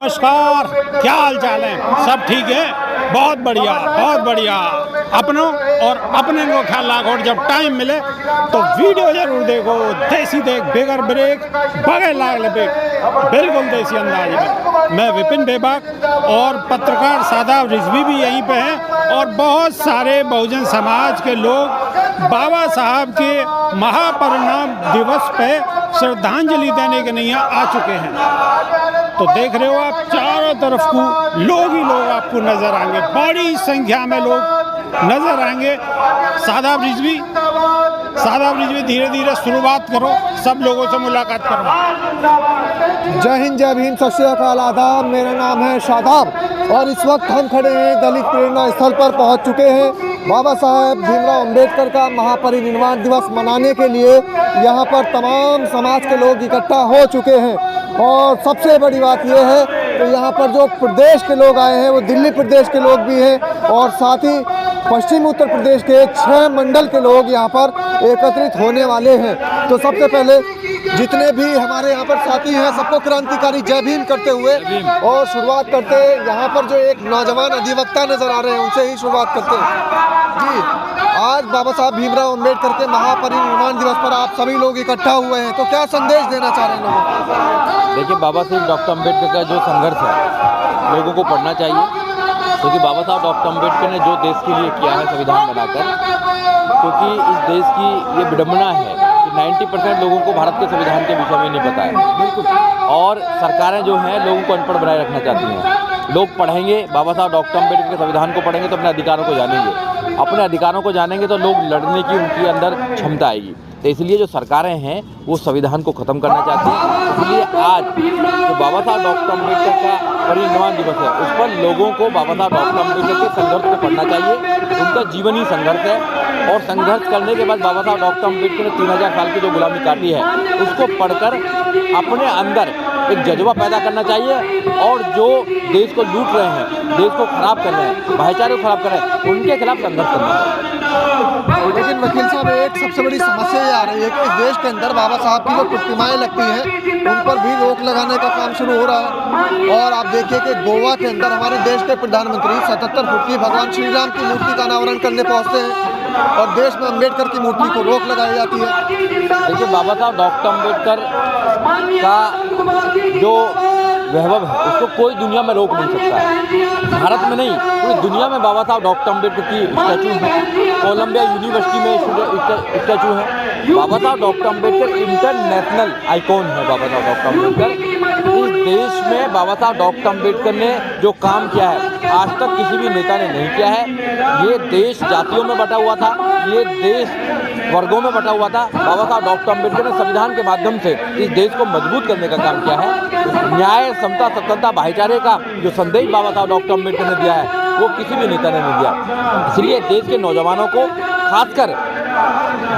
नमस्कार, क्या हाल चाल है? सब ठीक है? बहुत बढ़िया, बहुत बढ़िया। अपनों और अपने को ख्याल रखो और जब टाइम मिले तो वीडियो जरूर देखो। देसी देख बेगर ब्रेक बगैर लाग लपेट, बिल्कुल देसी अंदाज में। मैं विपिन बेबाक और पत्रकार शादाब रिजवी भी यहीं पे हैं और बहुत सारे बहुजन समाज के लोग बाबा साहब के महापरिनिर्वाण दिवस पे श्रद्धांजलि देने के लिए आ चुके हैं। तो देख रहे हो आप चारों तरफ को लोग ही लोग आपको नजर आएंगे, बड़ी संख्या में लोग नजर आएंगे। शादाब रिजवी धीरे धीरे शुरुआत करो, सब लोगों से मुलाकात करो। जय हिंद, जय भीम, सत श्री अकाल, आदाब। मेरा नाम है शादाब और इस वक्त हम खड़े हैं दलित प्रेरणा स्थल पर पहुंच चुके हैं। बाबा साहेब भीमराव अंबेडकर का महापरिनिर्वाण दिवस मनाने के लिए यहां पर तमाम समाज के लोग इकट्ठा हो चुके हैं। और सबसे बड़ी बात यह है कि यहाँ पर जो प्रदेश के लोग आए हैं वो दिल्ली प्रदेश के लोग भी हैं और साथ ही पश्चिम उत्तर प्रदेश के 6 मंडल के लोग यहाँ पर एकत्रित होने वाले हैं। तो सबसे पहले जितने भी हमारे यहाँ पर साथी हैं सबको क्रांतिकारी जय भीम करते हुए और शुरुआत करते हैं। यहाँ पर जो एक नौजवान अधिवक्ता नजर आ रहे हैं उनसे ही शुरुआत करते हैं। जी, आज बाबा साहब भीमराव अंबेडकर के महापरिनिर्वाण दिवस पर आप सभी लोग इकट्ठा हुए हैं, तो क्या संदेश देना चाह रहे हैं लोगों को? देखिए, बाबा साहब डॉक्टर अम्बेडकर का जो संघर्ष है लोगों को पढ़ना चाहिए, क्योंकि बाबा साहब डॉक्टर अम्बेडकर ने जो देश के लिए किया है संविधान बनाकर, क्योंकि इस देश की ये विडंबना है कि 90% लोगों को भारत के संविधान के विषय में नहीं पता है। बिल्कुल। और सरकारें जो हैं लोगों को अनपढ़ बनाए रखना चाहती हैं। लोग पढ़ेंगे, बाबा साहब डॉक्टर अम्बेडकर के संविधान को पढ़ेंगे तो अपने अधिकारों को जानेंगे, अपने अधिकारों को जानेंगे तो लोग लड़ने की उनके अंदर क्षमता आएगी। तो इसलिए जो सरकारें हैं वो संविधान को ख़त्म करना चाहती हैं। इसलिए आज जो बाबा साहब डॉक्टर अम्बेडकर का परिनिर्वाण दिवस है उस पर लोगों को बाबा साहब डॉक्टर अम्बेडकर के संघर्ष को पढ़ना चाहिए। उनका जीवन ही संघर्ष है और संघर्ष करने के बाद बाबा साहब डॉक्टर अम्बेडकर ने 3000 साल की जो गुलामी काटी है उसको पढ़कर अपने अंदर एक जज्बा पैदा करना चाहिए और जो देश को लूट रहे हैं, देश को खराब कर रहे हैं, भाईचारे को खराब कर रहे हैं, उनके खिलाफ संघर्ष करना चाहिए। लेकिन वकील साहब, एक सबसे बड़ी समस्या ये आ रही है कि इस देश के अंदर बाबा साहब की जो प्रतिमाएं लगती हैं उन पर भी रोक लगाने का काम शुरू हो रहा है। और आप देखिए कि गोवा के अंदर हमारे देश के प्रधानमंत्री 77 फुट की भगवान श्री राम की मूर्ति का अनावरण करने पहुंचते हैं और देश में अम्बेडकर की मूर्ति को रोक लगाई जाती है। देखिए, बाबा साहब डॉक्टर अम्बेडकर का जो वैभव है उसको कोई दुनिया में रोक नहीं सकता है। भारत में नहीं, पूरी दुनिया में बाबा साहब डॉक्टर अम्बेडकर की स्टैचू है। कोलंबिया यूनिवर्सिटी में स्टैचू है। बाबा साहब डॉक्टर अम्बेडकर इंटरनेशनल आइकॉन है। बाबा साहब डॉक्टर अम्बेडकर इस देश में बाबा साहब डॉक्टर अम्बेडकर ने जो काम किया है आज तक किसी भी नेता ने नहीं किया है। ये देश जातियों में बटा हुआ था, ये देश वर्गों में बटा हुआ था। बाबा साहब डॉक्टर अम्बेडकर ने संविधान के माध्यम से इस देश को मजबूत करने का काम किया है। न्याय, समता, स्वतंत्रता, भाईचारे का जो संदेश बाबा साहब डॉक्टर अम्बेडकर ने दिया है वो किसी भी नेता ने नहीं दिया। इसलिए देश के नौजवानों को, खासकर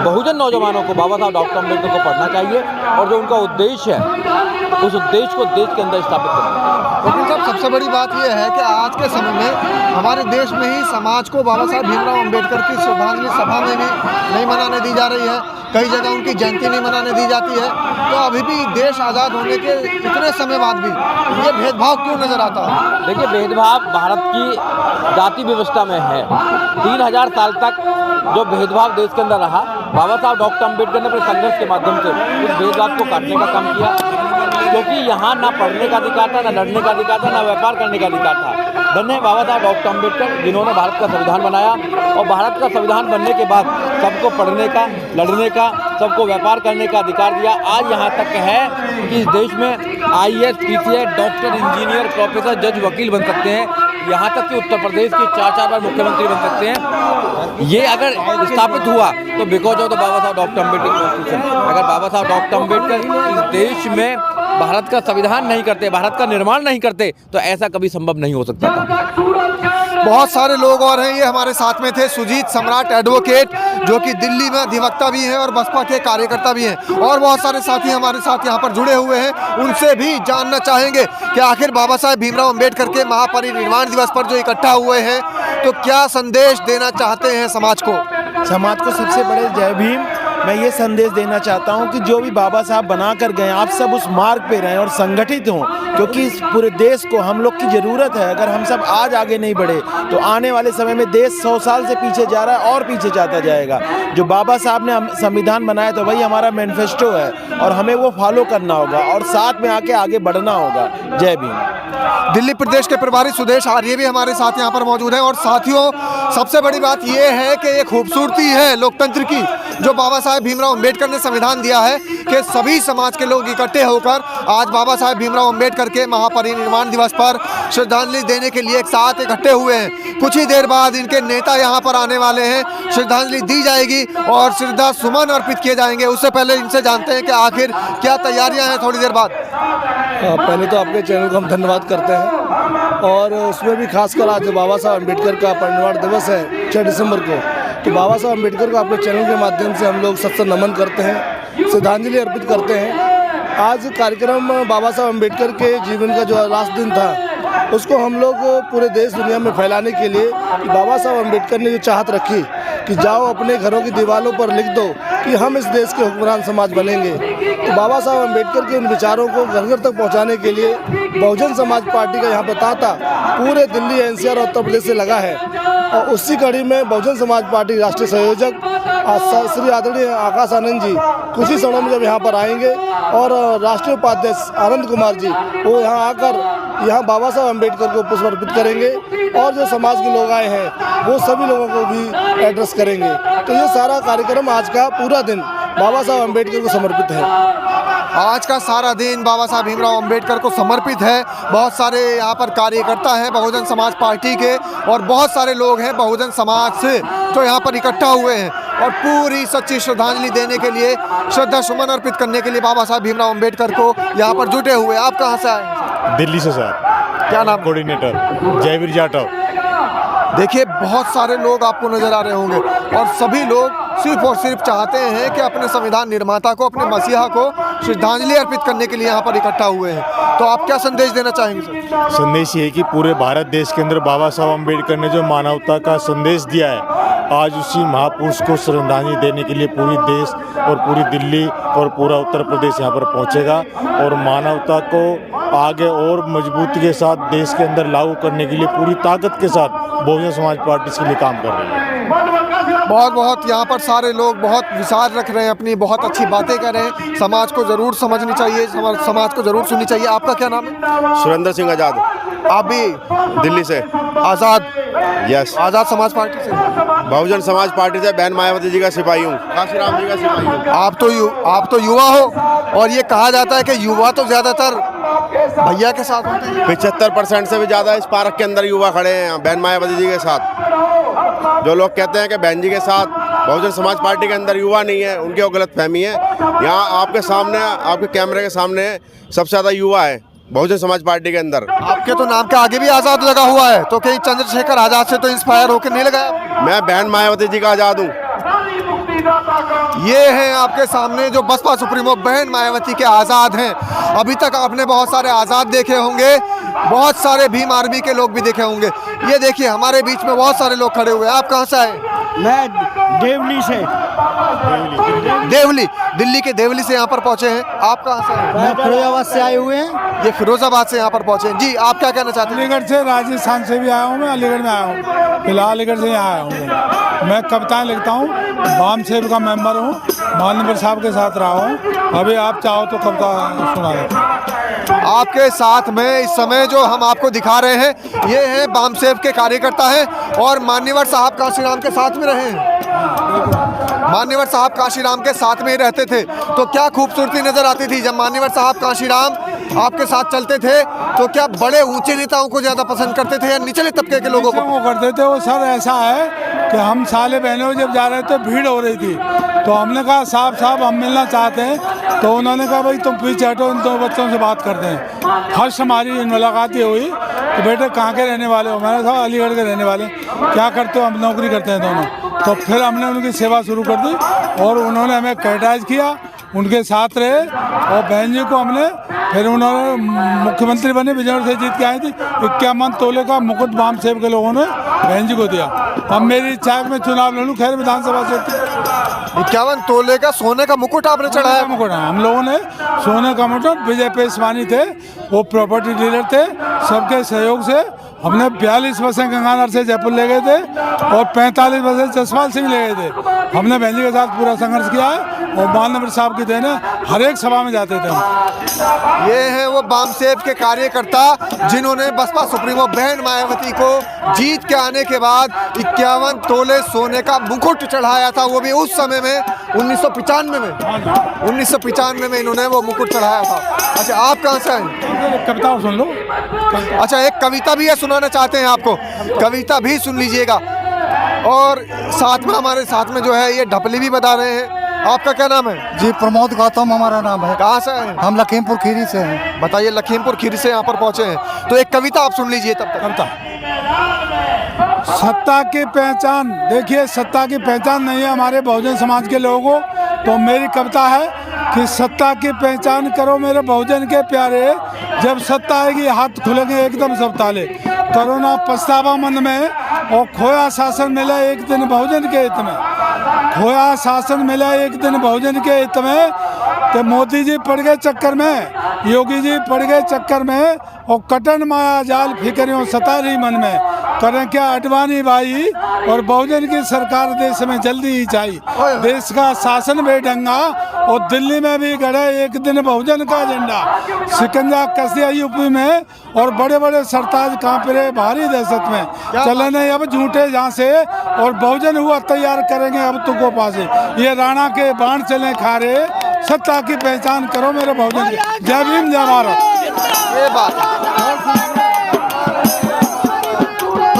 बहुजन नौजवानों को बाबा साहब डॉक्टर अम्बेडकर को पढ़ना चाहिए और जो उनका उद्देश्य है उस उद्देश्य को देश के अंदर स्थापित करना। लेकिन साहब, सबसे बड़ी बात यह है कि आज के समय में हमारे देश में ही समाज को बाबा साहब भीमराव अंबेडकर की श्रद्धांजलि सभा में भी नहीं मनाने दी जा रही है। कई जगह उनकी जयंती नहीं मनाने दी जाती है। तो अभी भी देश आज़ाद होने के इतने समय बाद भी ये भेदभाव क्यों नजर आता है? देखिए, भेदभाव भारत की जाति व्यवस्था में है। 3000 साल तक जो भेदभाव देश के अंदर रहा, बाबा साहब डॉक्टर अम्बेडकर ने अपने संघर्ष के माध्यम से उस भेदभाव को काटने का काम किया। क्योंकि यहाँ ना पढ़ने का अधिकार था, ना लड़ने का अधिकार था, ना व्यापार करने का अधिकार था। धन्य बाबा साहब डॉक्टर अम्बेडकर जिन्होंने भारत का संविधान बनाया और भारत का संविधान बनने के बाद सबको पढ़ने का, लड़ने का, सबको व्यापार करने का अधिकार दिया। आज यहाँ तक है कि इस देश में IAS, PCS, doctor, engineer, professor, जज, वकील बन सकते हैं। यहाँ तक कि उत्तर प्रदेश के 4 बार मुख्यमंत्री बन सकते हैं। ये अगर स्थापित हुआ तो बिकॉज ऑफ द बाबा साहब डॉक्टर अम्बेडकर कॉन्स्टिट्यूशन। अगर बाबा साहब डॉक्टर अम्बेडकर इस देश में भारत का संविधान नहीं करते, भारत का निर्माण नहीं करते तो ऐसा कभी संभव नहीं हो सकता था। बहुत सारे लोग और हैं, ये हमारे साथ में थे सुजीत सम्राट एडवोकेट जो कि दिल्ली में अधिवक्ता भी हैं और बसपा के कार्यकर्ता भी हैं, और बहुत सारे साथी हमारे साथ यहाँ पर जुड़े हुए हैं। उनसे भी जानना चाहेंगे कि आखिर बाबा साहब भीमराव अंबेडकर के महापरिनिर्वाण दिवस पर जो इकट्ठा हुए हैं तो क्या संदेश देना चाहते हैं समाज को? समाज को सबसे बड़े जय भीम मैं ये संदेश देना चाहता हूँ कि जो भी बाबा साहब बना कर गए आप सब उस मार्ग पे रहें और संगठित हों, क्योंकि इस पूरे देश को हम लोग की ज़रूरत है। अगर हम सब आज आगे नहीं बढ़े तो आने वाले समय में देश 100 साल से पीछे जा रहा है और पीछे जाता जाएगा। जो बाबा साहब ने संविधान बनाया तो वही हमारा मैनिफेस्टो है और हमें वो फॉलो करना होगा और साथ में आगे बढ़ना होगा। जय भीम। दिल्ली प्रदेश के प्रभारी सुदेश आर्य भी हमारे साथ यहाँ पर मौजूद हैं। और साथियों, सबसे बड़ी बात यह है कि ये खूबसूरती है लोकतंत्र की जो बाबा साहेब भीमराव अंबेडकर ने संविधान दिया है कि सभी समाज के लोग इकट्ठे होकर आज बाबा साहेब भीमराव अंबेडकर के महापरिनिर्वाण दिवस पर श्रद्धांजलि देने के लिए एक साथ इकट्ठे हुए हैं। कुछ ही देर बाद इनके नेता यहाँ पर आने वाले हैं, श्रद्धांजलि दी जाएगी और श्रद्धा सुमन अर्पित किए जाएंगे। उससे पहले इनसे जानते हैं कि आखिर क्या तैयारियां हैं थोड़ी देर बाद। पहले तो आपके चैनल को हम धन्यवाद करते हैं और उसमें भी खासकर आज बाबा साहब अम्बेडकर का परिनिर्वाण दिवस है 6 दिसंबर को, तो बाबा साहब अम्बेडकर को अपने चैनल के माध्यम से हम लोग सत्संग नमन करते हैं, श्रद्धांजलि अर्पित करते हैं। आज कार्यक्रम बाबा साहब अम्बेडकर के जीवन का जो लास्ट दिन था उसको हम लोग पूरे देश दुनिया में फैलाने के लिए कि बाबा साहब अम्बेडकर ने जो चाहत रखी कि जाओ अपने घरों की दीवारों पर लिख दो कि हम इस देश के हुक्मरान समाज बनेंगे, तो बाबा साहब अम्बेडकर के उन विचारों को घर घर तक पहुंचाने के लिए बहुजन समाज पार्टी का यहाँ पर तांता पूरे दिल्ली एनसीआर और उत्तर प्रदेश से लगा है। और उसी कड़ी में बहुजन समाज पार्टी राष्ट्रीय संयोजक श्री आदरणीय आकाश आनंद जी कुछ ही क्षणों में जब यहाँ पर आएंगे और राष्ट्रीय उपाध्यक्ष आनंद कुमार जी वो यहाँ आकर यहाँ बाबा साहब अम्बेडकर को पुष्प अर्पित करेंगे और जो समाज के लोग आए हैं वो सभी लोगों को भी एड्रेस करेंगे। तो ये सारा कार्यक्रम आज का पूरा दिन बाबा साहब अम्बेडकर को समर्पित है। आज का सारा दिन बाबा साहब भीमराव अंबेडकर को समर्पित है। बहुत सारे यहाँ पर कार्यकर्ता हैं बहुजन समाज पार्टी के और बहुत सारे लोग हैं बहुजन समाज से जो यहाँ पर इकट्ठा हुए हैं और पूरी सच्ची श्रद्धांजलि देने के लिए, श्रद्धा सुमन अर्पित करने के लिए बाबा साहब भीमराव अंबेडकर को यहाँ पर जुटे हुए। आप कहाँ से आए हैं? दिल्ली से सर। क्या नाम? कोऑर्डिनेटर जयवीर जाटव। देखिए बहुत सारे लोग आपको नजर आ रहे होंगे और सभी लोग सिर्फ और सिर्फ चाहते हैं कि अपने संविधान निर्माता को, अपने मसीहा को श्रद्धांजलि अर्पित करने के लिए यहाँ पर इकट्ठा हुए हैं। तो आप क्या संदेश देना चाहेंगे सर? संदेश ये है कि पूरे भारत देश के अंदर बाबा साहब अम्बेडकर ने जो मानवता का संदेश दिया है, आज उसी महापुरुष को श्रद्धांजलि देने के लिए पूरी देश और पूरी दिल्ली और पूरा उत्तर प्रदेश यहाँ पर पहुँचेगा और मानवता को आगे और मजबूती के साथ देश के अंदर लागू करने के लिए पूरी ताकत के साथ बहुजन समाज पार्टी इसके लिए काम कर रही है। बहुत बहुत यहाँ पर सारे लोग बहुत विचार रख रहे हैं, अपनी बहुत अच्छी बातें कर रहे हैं। समाज को ज़रूर समझनी चाहिए, समाज को ज़रूर सुननी चाहिए। आपका क्या नाम है? सुरेंद्र सिंह आज़ाद। आप भी दिल्ली से। आज़ाद? यस। आज़ाद समाज पार्टी से? बहुजन समाज पार्टी से बहन मायावती जी का सिपाही हूँ, काशीराम जी का सिपाही हूँ। आप तो युवा हो और ये कहा जाता है कि युवा तो ज़्यादातर भैया के साथ होते हैं। 75% से भी ज़्यादा इस पार्क के अंदर युवा खड़े हैं बहन मायावती जी के साथ। जो लोग कहते हैं कि बहन जी के साथ बहुजन समाज पार्टी के अंदर युवा नहीं है, उनकी वो गलत फहमी है। यहाँ आपके सामने, आपके कैमरे के सामने सबसे ज़्यादा युवा है बहुजन समाज पार्टी के अंदर। आपके तो नाम के आगे भी आज़ाद लगा हुआ है, तो कहीं चंद्रशेखर आज़ाद से तो इंस्पायर होकर नहीं लगाया? मैं बहन मायावती जी का आज़ाद हूँ। ये हैं आपके सामने जो बसपा सुप्रीमो बहन मायावती के आज़ाद हैं। अभी तक आपने बहुत सारे आज़ाद देखे होंगे, बहुत सारे भीम आर्मी के लोग भी देखे होंगे। ये देखिए हमारे बीच में बहुत सारे लोग खड़े हुए हैं। आप कहाँ से आए? मैं देवली से। देवली, दिल्ली के देवली से यहाँ पर पहुँचे हैं। आप कहाँ से आए? मैं फिरोजाबाद से आए हुए हैं। ये फिरोजाबाद से यहाँ पर पहुँचे हैं। जी आप क्या कहना चाहते हैं? अलीगढ़ से, राजस्थान से भी आया हूँ। मैं अलीगढ़ में आया हूँ, फिलहाल अलीगढ़ से यहाँ आया हूँ। मैं कविताएं लिखता हूँ, बाम सेब का मेंबर हूँ, माननीय साहब के साथ रहा हूँ। अभी आप चाहो तो कविता सुना देता हूँ। आपके साथ में इस समय जो हम आपको दिखा रहे हैं ये हैं बामसेब के कार्यकर्ता हैं और मान्यवर साहब काशीराम के साथ में रहे हैं। मान्यवर साहब काशीराम के साथ में ही रहते थे, तो क्या खूबसूरती नजर आती थी जब मान्यवर साहब काशीराम आपके साथ चलते थे। तो क्या बड़े ऊंचे नेताओं को ज़्यादा पसंद करते थे या निचले तबके के लोगों को? वो करते थे। वो सर ऐसा है कि हम साले बहनों जब जा रहे थे भीड़ हो रही थी, तो हमने कहा साहब हम मिलना चाहते हैं। तो उन्होंने कहा भाई तुम पीछे हटो, इन दो बच्चों से बात करते हैं। फर्स्ट हमारी मुलाकात ये हुई कि बेटे कहाँ के रहने वाले हो? मैंने कहा अलीगढ़ के रहने वाले। क्या करते हो? हम नौकरी करते हैं दोनों। तो फिर हमने उनकी सेवा शुरू कर दी और उन्होंने हमें कैटाइज किया, उनके साथ रहे और बहन जी को हमने, फिर उन्होंने मुख्यमंत्री बने, विजयनगर से जीत के आई थी। 51 तोले का मुकुट बामसेब के लोगों ने बहन जी को दिया। अब मेरी इच्छा है कि मैं चुनाव लड़ूं खैर विधानसभा से। 51 तोले का सोने का मुकुट आपने चढ़ाया। मुकुट हम लोगों ने सोने का मुकुट, विजय पेशवानी थे वो प्रॉपर्टी डीलर थे, सबके सहयोग से हमने 42 बसें गंगानगर से जयपुर ले गए थे और 45 बसें जसपाल सिंह ले गए थे। हमने बहन जी के साथ पूरा संघर्ष किया है और बालनगर साहब की देन है, हर एक सभा में जाते थे हम। ये हैं वो वामसेव के कार्यकर्ता जिन्होंने बसपा सुप्रीमो बहन मायावती को जीत के आने के बाद 51 तोले सोने का मुकुट चढ़ाया था, वो भी उस समय में 1995 में इन्होंने वो मुकुट चढ़ाया था। अच्छा, आप कहाँ से आए? कविता सुन लो। अच्छा, एक कविता भी है, सुनाना चाहते हैं आपको, कविता भी सुन लीजिएगा। और साथ में हमारे साथ में जो है ये ढपली भी बता रहे हैं। आपका क्या नाम है? जी प्रमोद गौतम हमारा नाम है। कहाँ से हैं? हम लखीमपुर खीरी से हैं। बताइए, लखीमपुर खीरी से यहाँ पर पहुँचे हैं, तो एक कविता आप सुन लीजिए तब तक। कविता। सत्ता की पहचान, देखिए सत्ता की पहचान नहीं है हमारे बहुजन समाज के लोगों को, तो मेरी कविता है कि सत्ता की पहचान करो मेरे बहुजन के प्यारे, जब सत्ता आएगी हाथ खुलेंगे एकदम सब ताले। करोना पछतावा मन में और खोया शासन मिला एक दिन बहुजन के हित में, खोया शासन मिला एक दिन बहुजन के हित में। कि मोदी जी पड़ गए चक्कर में, योगी जी पड़ गए चक्कर में, और कटन माया जाल फिक्रियों सता रही मन में। करें क्या अडवाणी भाई, और बहुजन की सरकार देश में जल्दी ही चाहिए। देश का शासन बेढंगा और दिल्ली में भी गड़े एक दिन बहुजन का झंडा। शिकंजा कस दिया यूपी में और बड़े बड़े सरताज कांप रहे भारी दहशत में। चले नहीं अब झूठे जहाँ से, और बहुजन हुआ तैयार करेंगे अब तुमको पासे। ये राणा के बाण चले खारे, सत्ता की पहचान करो मेरे बहुजन की। जय भीम जय भारत। ये बात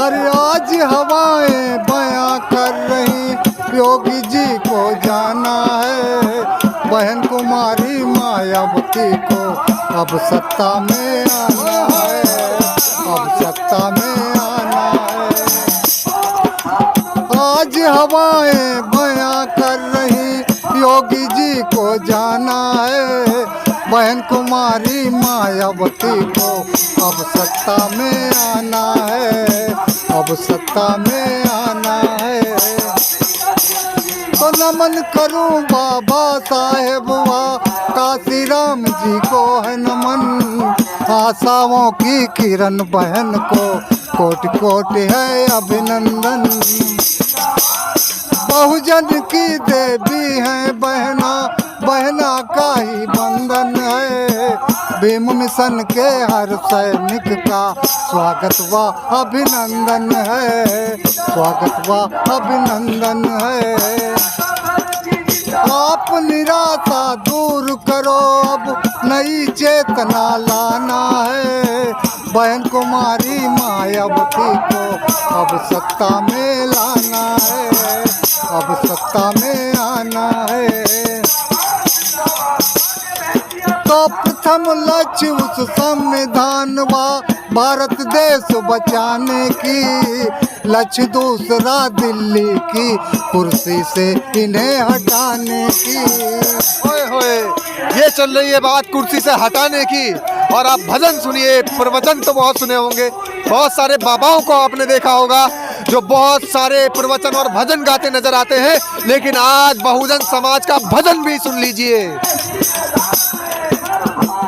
अरे आज हवाएं बयां कर रही योगी जी को जाना है, बहन कुमारी मायावती को अब सत्ता में आना है, अब सत्ता में आना है। आज हवाएं बयां कर रही योगी जी को जाना है, बहन कुमारी मायावती को अब सत्ता में आना है, अब सत्ता में आना है। तो नमन करूं बाबा साहेब वा काशी राम जी को है नमन, आशाओं की किरण बहन को कोटि कोटि है अभिनंदन। बहुजन की देवी है बहना, बहना का ही बंधन है। भीम मिशन के हर सैनिक का स्वागत व अभिनंदन है, स्वागत व अभिनंदन है। आप निराशा दूर करो, अब नई चेतना लाना है, बहन कुमारी मायावती को अब सत्ता में लाना है, अब सत्ता में आना है। तो प्रथम लक्ष्य उस संविधान व भारत देश बचाने की, लक्ष्य दूसरा दिल्ली की कुर्सी से इन्हें हटाने की। होए होए, ये चल रही है बात कुर्सी से हटाने की। और आप भजन सुनिए, प्रवचन तो बहुत सुने होंगे, बहुत सारे बाबाओं को आपने देखा होगा जो बहुत सारे प्रवचन और भजन गाते नजर आते हैं, लेकिन आज बहुजन समाज का भजन भी सुन लीजिए।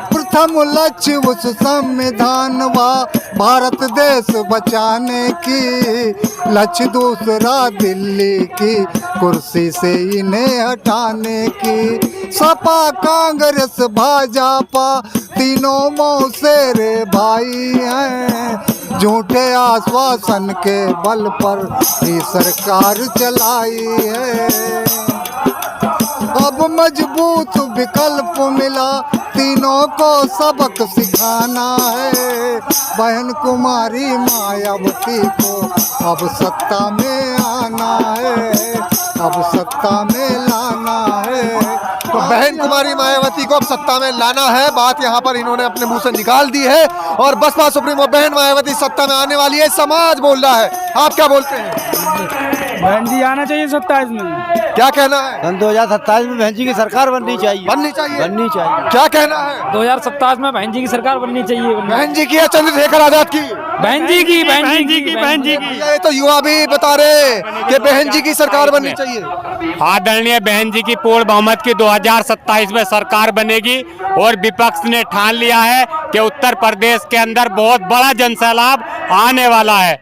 प्रथम लक्ष्य उस संविधान व भारत देश बचाने की, लक्ष्य दूसरा दिल्ली की कुर्सी से इन्हें हटाने की। सपा कांग्रेस भाजपा तीनों मौसेरे भाई हैं, झूठे आश्वासन के बल पर ही सरकार चलाई है। अब मजबूत विकल्प मिला, तीनों को सबक सिखाना है, बहन कुमारी मायावती को अब सत्ता में आना है, अब सत्ता में लाना है। तो बहन कुमारी मायावती को अब सत्ता में लाना है, बात यहाँ पर इन्होंने अपने मुंह से निकाल दी है। और बसपा सुप्रीमो बहन मायावती सत्ता में आने वाली है, समाज बोल रहा है। आप क्या बोलते हैं? बहन जी आना चाहिए 27 में। क्या कहना है? सन 2027 में बहन जी की सरकार बननी चाहिए। बननी चाहिए। बननी चाहिए। क्या कहना है? 2027 में बहन जी की सरकार बननी चाहिए। बहन जी की या चंद्रशेखर आजाद की? बहन जी की, बहन जी की, बहन जी की। ये तो युवा भी बता रहे कि बहन जी की सरकार बननी चाहिए। आदरणीय बहन जी की पूर्ण बहुमत की 2027 में सरकार बनेगी और विपक्ष ने ठान लिया है कि उत्तर प्रदेश के अंदर बहुत बड़ा जनसैलाब आने वाला है।